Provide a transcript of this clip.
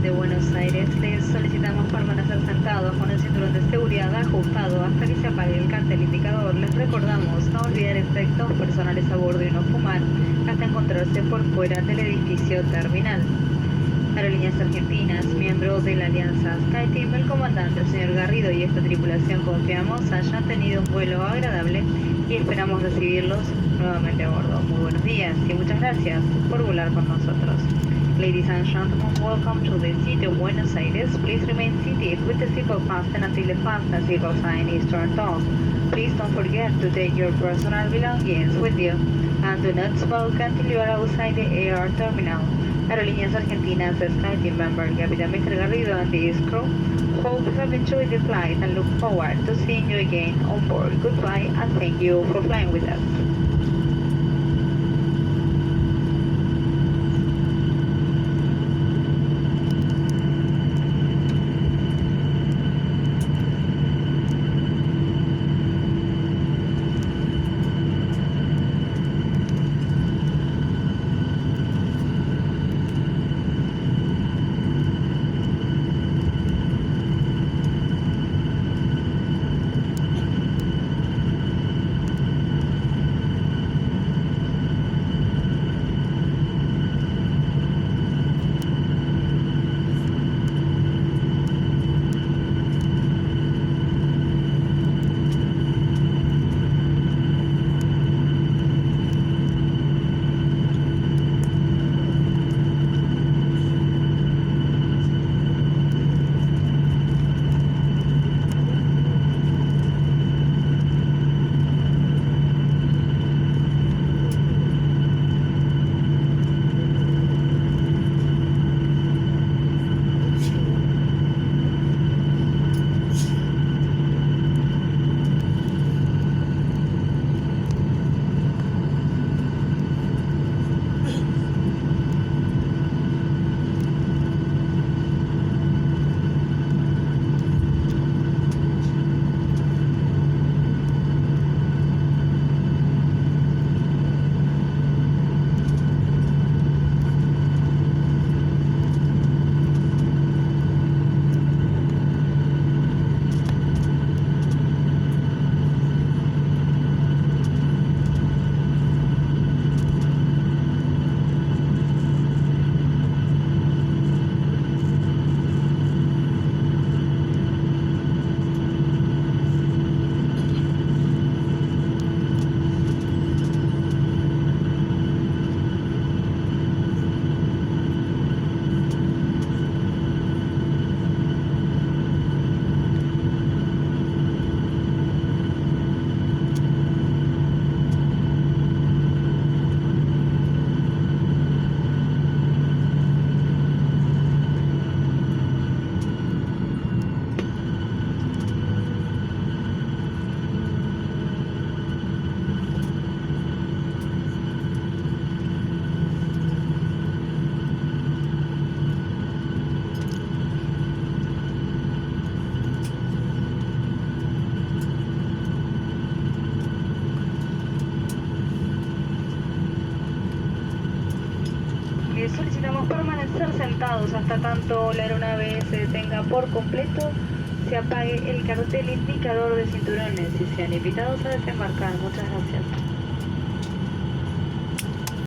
de Buenos Aires, les solicitamos permanecer sentados con el cinturón de seguridad ajustado hasta que se apague el cartel indicador. Les recordamos no olvidar efectos personales a bordo y no fumar hasta encontrarse por fuera del edificio terminal. Aerolíneas Argentinas, miembros de la Alianza SkyTeam, el comandante, el señor Garrido y esta tripulación confiamos hayan tenido un vuelo agradable y esperamos recibirlos nuevamente a bordo. Muy buenos días y muchas gracias por volar con nosotros. Ladies and gentlemen, welcome to the city of Buenos Aires. Please remain seated with the seatbelt fastened until the fasten seatbelt sign is turned off. Please don't forget to take your personal belongings with you and do not smoke until you are outside the air terminal. Aerolíneas Argentinas SkyTeam member Capitán Mr. Garrido and his crew hope you have enjoyed the flight and look forward to seeing you again on board. Goodbye and thank you for flying with us. Solicitamos permanecer sentados hasta tanto la aeronave se detenga por completo, se apague el cartel indicador de cinturones y sean invitados a desembarcar. Muchas gracias.